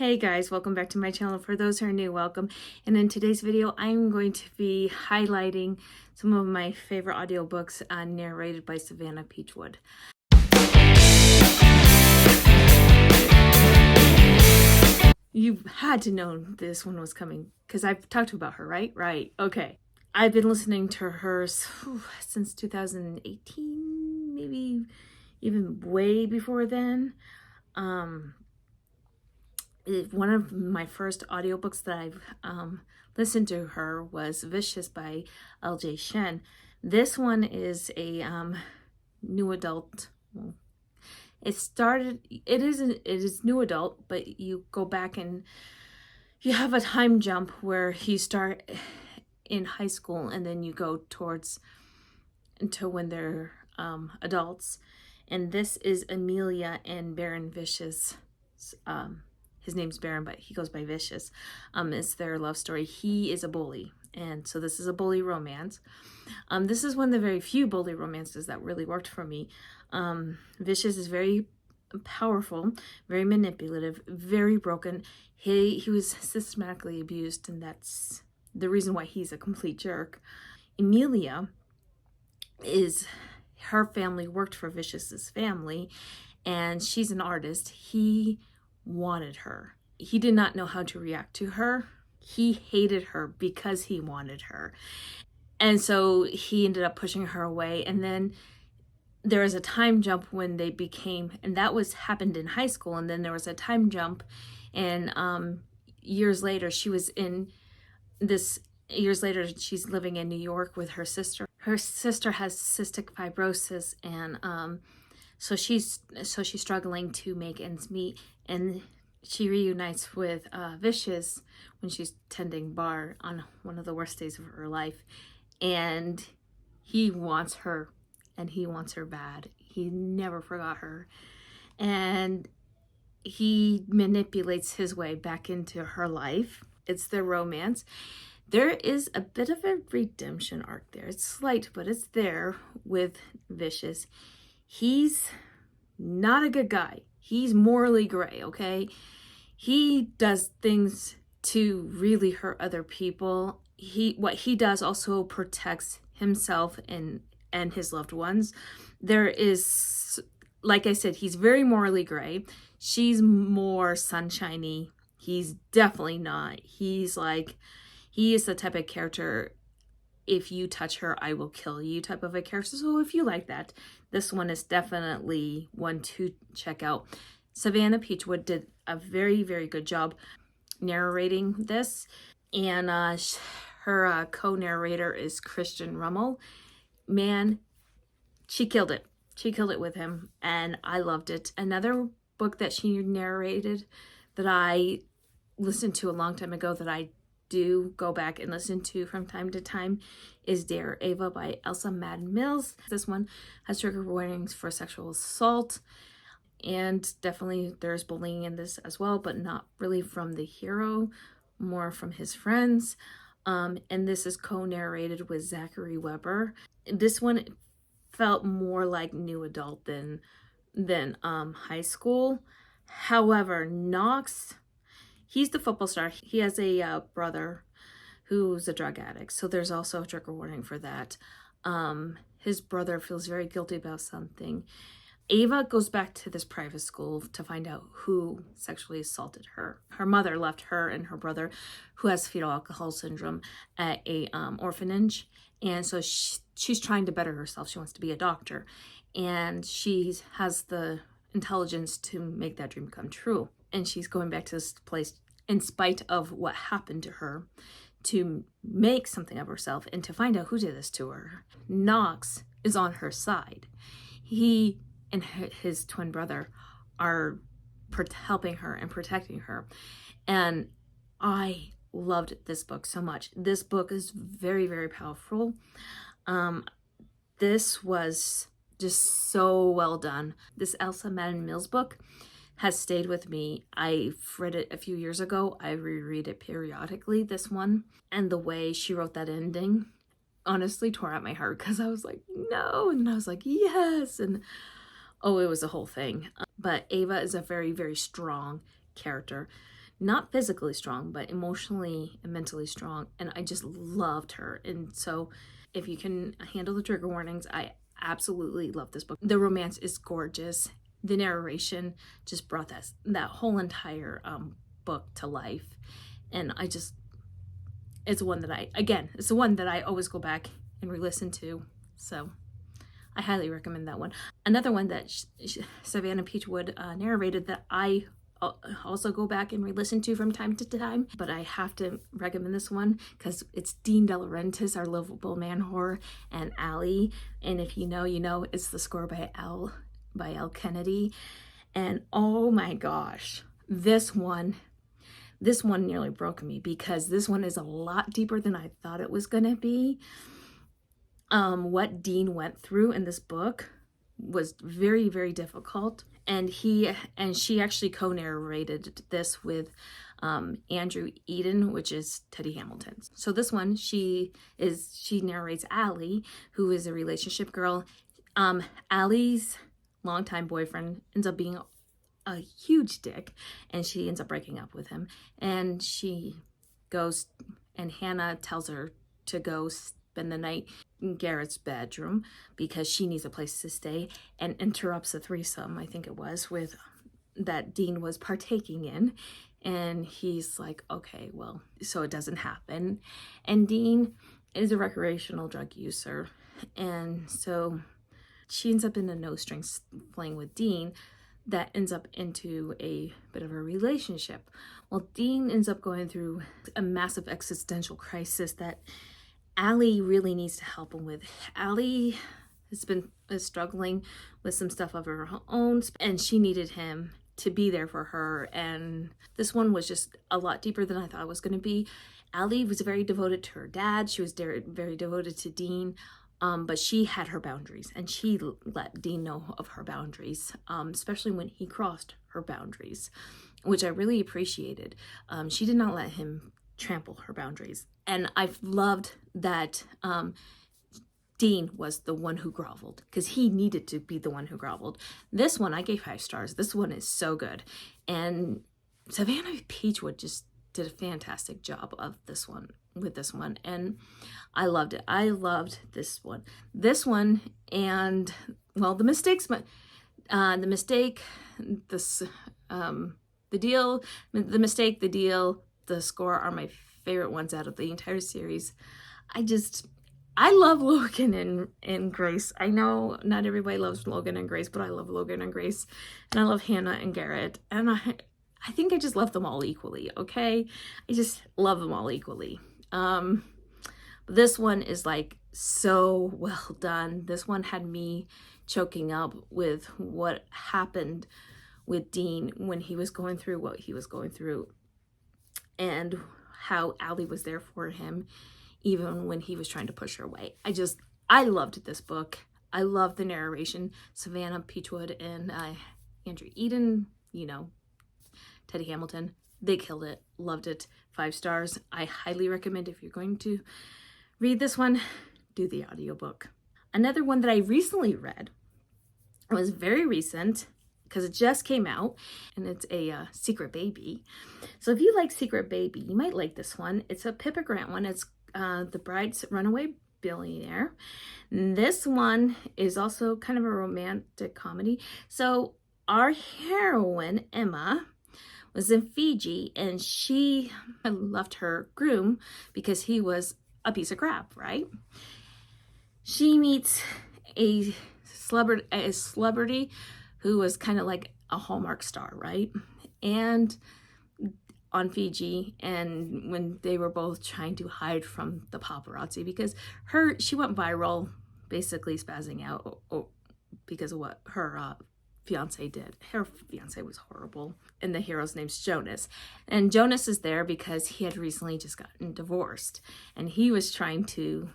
Hey guys, welcome back to my channel. For those who are new, welcome. And in today's video, I'm going to be highlighting some of my favorite audiobooks narrated by Savannah Peachwood. You had to know this one was coming because I've talked about her, right? Right. Okay. I've been listening to her since 2018, maybe even way before then. One of my first audiobooks that I've listened to her was Vicious by L.J. Shen. This one is a new adult. Well, it is new adult, but you go back and you have a time jump where you start in high school and then you go towards until when they're adults. And this is Amelia and Baron Vicious. His name's Baron, but he goes by Vicious. It's their love story. He is a bully, and so this is a bully romance. This is one of the very few bully romances that really worked for me. Vicious is very powerful, very manipulative, very broken. He was systematically abused, and that's the reason why he's a complete jerk. Amelia her family worked for Vicious's family, and she's an artist. He wanted her. He did not know how to react to her. He hated her because he wanted her. And so he ended up pushing her away. And then there was a time jump when they became, and that happened in high school. And then there was a time jump, and years later she's living in New York with her sister. Her sister has cystic fibrosis, and so she's struggling to make ends meet, and she reunites with Vicious when she's tending bar on one of the worst days of her life, and he wants her, and he wants her bad. He never forgot her, and he manipulates his way back into her life. It's their romance. There is a bit of a redemption arc there. It's slight, but it's there with Vicious. He's not a good guy. He's morally gray, okay? He does things to really hurt other people. What he does also protects himself and his loved ones. There is, like I said, he's very morally gray. She's more sunshiny. He's definitely not. He is the type of character, if you touch her, I will kill you type of a character. So if you like that, this one is definitely one to check out. Savannah Peachwood did a very, very good job narrating this. And her co-narrator is Christian Rummel. Man, she killed it. She killed it with him, and I loved it. Another book that she narrated that I listened to a long time ago that I do go back and listen to from time to time is Dear Ava by Elsa Madden Mills. This one has trigger warnings for sexual assault, and definitely there's bullying in this as well, but not really from the hero, more from his friends. And this is co-narrated with Zachary Weber. This one felt more like new adult than high school. However, Knox, he's the football star. He has a brother who's a drug addict, so there's also a trigger warning for that. His brother feels very guilty about something. Ava goes back to this private school to find out who sexually assaulted her. Her mother left her and her brother, who has fetal alcohol syndrome, at a orphanage, and so she's trying to better herself. She wants to be a doctor, and she has the intelligence to make that dream come true. And she's going back to this place in spite of what happened to her to make something of herself and to find out who did this to her. Knox is on her side. He and his twin brother are helping her and protecting her. And I loved this book so much. This book is very, very powerful. This was just so well done. This Elsa Madden Mills book has stayed with me. I've read it a few years ago. I reread it periodically, this one. And the way she wrote that ending honestly tore at my heart, because I was like, no. And I was like, yes. And oh, it was a whole thing. But Ava is a very, very strong character. not physically strong, but emotionally and mentally strong. And I just loved her. And so if you can handle the trigger warnings, I absolutely love this book. The romance is gorgeous. The narration just brought that whole entire book to life. And it's the one that I always go back and re-listen to. So I highly recommend that one. Another one that Savannah Peachwood narrated that I also go back and re-listen to from time to time, but I have to recommend this one because it's Dean De Laurentiis, Our Lovable Man Whore, and Allie. And if you know, you know. It's the score by Al Kennedy. And oh my gosh, this one nearly broke me because this one is a lot deeper than I thought it was gonna be. What Dean went through in this book was very, very difficult. And she actually co-narrated this with Andrew Eden, which is Teddy Hamilton's. So this one, she narrates Allie, who is a relationship girl. Allie's longtime boyfriend ends up being a huge dick, and she ends up breaking up with him. And she goes, and Hannah tells her to go spend the night in Garrett's bedroom because she needs a place to stay, and interrupts a threesome, I think it was, with that Dean was partaking in. And he's like, okay, well, so it doesn't happen. And Dean is a recreational drug user, and so she ends up in a no strings fling with Dean that ends up into a bit of a relationship. Well, Dean ends up going through a massive existential crisis that Allie really needs to help him with. Allie is struggling with some stuff of her own, and she needed him to be there for her. And this one was just a lot deeper than I thought it was going to be. Allie was very devoted to her dad. She was very devoted to Dean. But she had her boundaries, and she let Dean know of her boundaries, especially when he crossed her boundaries, which I really appreciated. She did not let him trample her boundaries. And I've loved that Dean was the one who groveled, because he needed to be the one who groveled. This one, I gave 5 stars. This one is so good. And Savannah Peachwood just did a fantastic job of this one, and I loved it. I loved this one, and well, the mistakes, but the mistake, the deal, the mistake, the deal, the score are my favorite ones out of the entire series. I love Logan and Grace. I know not everybody loves Logan and Grace, but I love Logan and Grace, and I love Hannah and Garrett, and I think I just love them all equally, okay? I just love them all equally. This one is like so well done. This one had me choking up with what happened with Dean when he was going through what he was going through, and how Allie was there for him even when he was trying to push her away. I loved this book. I love the narration. Savannah Peachwood and Andrew Eden, you know, Teddy Hamilton, they killed it. Loved it. 5 stars. I highly recommend, if you're going to read this one, do the audiobook. Another one that I recently read, it was very recent because it just came out, and it's a Secret Baby. So if you like Secret Baby, you might like this one. It's a Pippa Grant one. It's The Bride's Runaway Billionaire. This one is also kind of a romantic comedy. So our heroine, Emma, was in Fiji, and she left her groom because he was a piece of crap, right? She meets a celebrity who was kind of like a Hallmark star, right? And on Fiji, and when they were both trying to hide from the paparazzi, because she went viral basically spazzing out because of what her fiance did. Her fiance was horrible, and the hero's name's Jonas, and Jonas is there because he had recently just gotten divorced, and he was trying to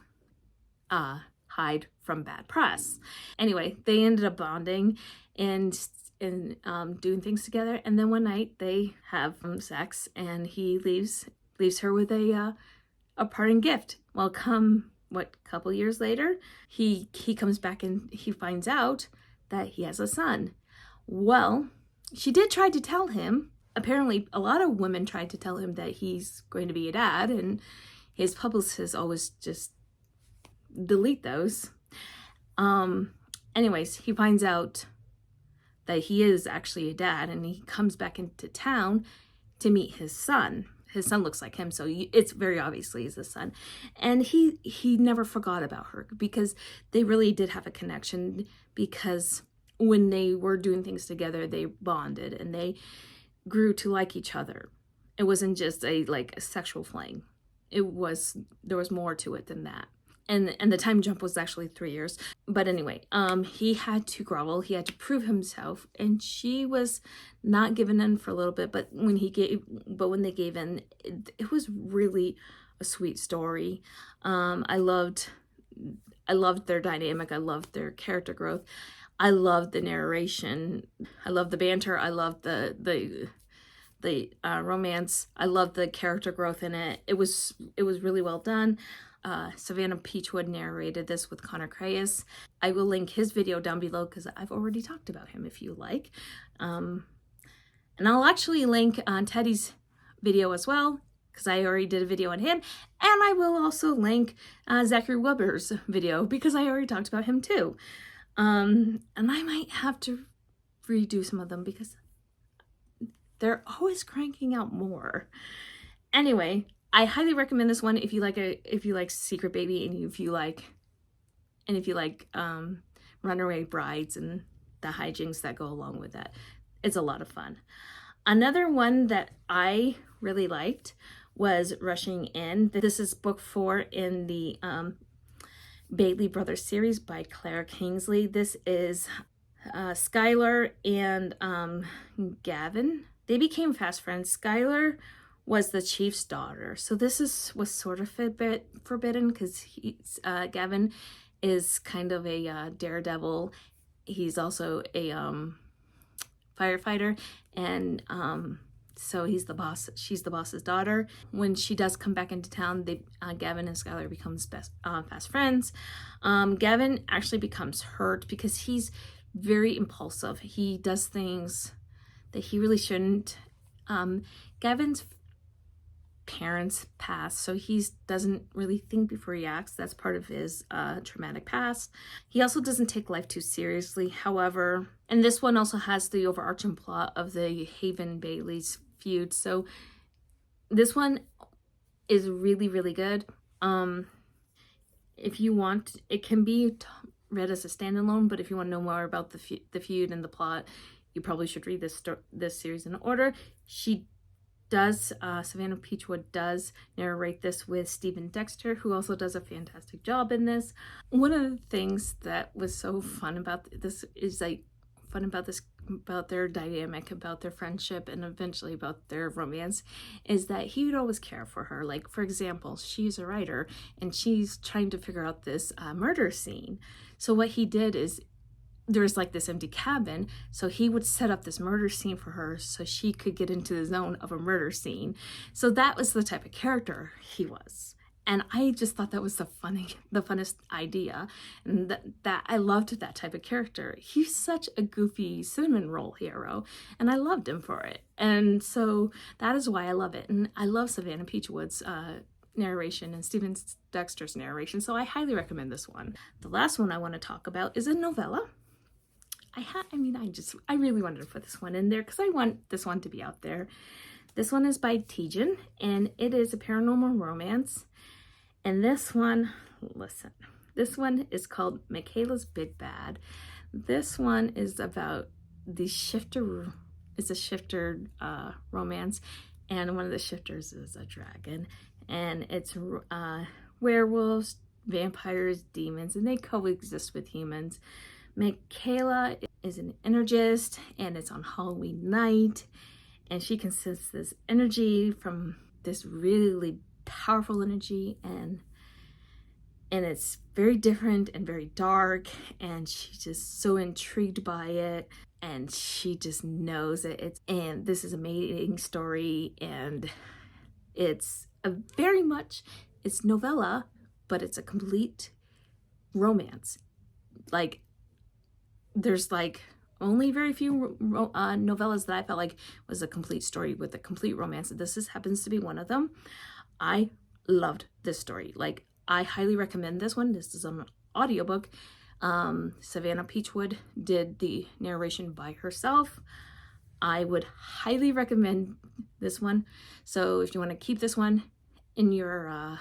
hide from bad press. Anyway, they ended up bonding and doing things together, and then one night they have sex, and he leaves her with a parting gift. Well, couple years later, he comes back and he finds out that he has a son. Well, she did try to tell him apparently a lot of women tried to tell him that he's going to be a dad, and his publicist always just delete those. Anyways, he finds out that he is actually a dad, and he comes back into town to meet his son. His son looks like him, so it's very obviously he's the son. And he never forgot about her, because they really did have a connection, because when they were doing things together, they bonded and they grew to like each other. It wasn't just a sexual fling. There was more to it than that. And the time jump was actually 3 years. But anyway, he had to grovel. He had to prove himself, and she was not giving in for a little bit. But when they gave in, it was really a sweet story. I loved their dynamic. I loved their character growth. I loved the narration. I loved the banter. I loved the romance. I loved the character growth in it. It was really well done. Savannah Peachwood narrated this with Connor Crayas. I will link his video down below because I've already talked about him if you like. And I'll actually link Teddy's video as well, because I already did a video on him. And I will also link Zachary Weber's video, because I already talked about him too. And I might have to redo some of them, because they're always cranking out more. Anyway, I highly recommend this one if you like Secret Baby, and if you like Runaway Brides and the hijinks that go along with that. It's a lot of fun. Another one that I really liked was Rushing In. This is book 4 in the Bailey Brothers series by Claire Kingsley. This is Skylar and Gavin. They became fast friends. Skylar was the chief's daughter, so this was sort of a bit forbidden, because Gavin is kind of a daredevil. He's also a firefighter, and so he's the boss. She's the boss's daughter. When she does come back into town, Gavin and Skylar becomes fast friends. Gavin actually becomes hurt because he's very impulsive. He does things that he really shouldn't. Gavin's parents passed, so he doesn't really think before he acts. That's part of his traumatic past. He also doesn't take life too seriously. However, and this one also has the overarching plot of the Haven Bailey's feud, so this one is really, really good. If you want, it can be read as a standalone, but if you want to know more about the feud and the plot, you probably should read this series in order. Savannah Peachwood does narrate this with Stephen Dexter, who also does a fantastic job in this. One of the things that was so fun about this is about their dynamic, about their friendship, and eventually about their romance, is that he would always care for her. Like, for example, she's a writer and she's trying to figure out this murder scene. So what he did is, there's like this empty cabin, so he would set up this murder scene for her so she could get into the zone of a murder scene. So that was the type of character he was. And I just thought that was the funnest idea. And that I loved that type of character. He's such a goofy cinnamon roll hero, and I loved him for it. And so that is why I love it. And I love Savannah Peachwood's narration and Stephen Dexter's narration, so I highly recommend this one. The last one I want to talk about is a novella. I really wanted to put this one in there because I want this one to be out there. This one is by Tejan, and it is a paranormal romance. And this one is called Michaela's Big Bad. This one is about the shifter. It's a shifter romance, and one of the shifters is a dragon, and it's werewolves, vampires, demons, and they coexist with humans. Michaela is an energist, and it's on Halloween night, and she consists this energy from this really powerful energy, and it's very different and very dark, and she's just so intrigued by it, and she just knows it. And this is a mating story, and it's it's novella, but it's a complete romance. Like, there's like only very few novellas that I felt like was a complete story with a complete romance. This happens to be one of them. I loved this story. Like, I highly recommend this one. This is an audiobook. Savannah Peachwood did the narration by herself. I would highly recommend this one. So if you want to keep this one in your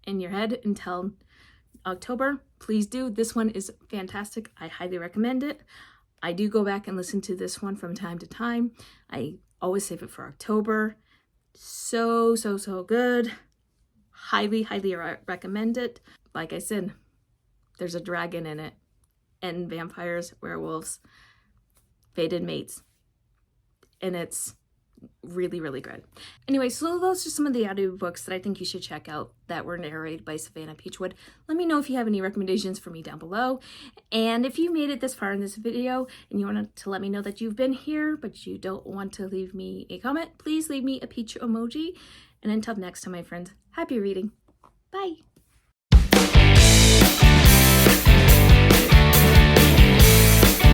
head until October, please do. This one is fantastic. I highly recommend it. I do go back and listen to this one from time to time. I always save it for October. So good. Highly recommend it. Like I said, there's a dragon in it, and vampires, werewolves, fated mates, and it's really good. Anyway, so those are some of the audiobooks that I think you should check out that were narrated by Savannah Peachwood. Let me know if you have any recommendations for me down below. And if you made it this far in this video and you want to let me know that you've been here, but you don't want to leave me a comment, please leave me a peach emoji. And until next time, my friends, happy reading. Bye.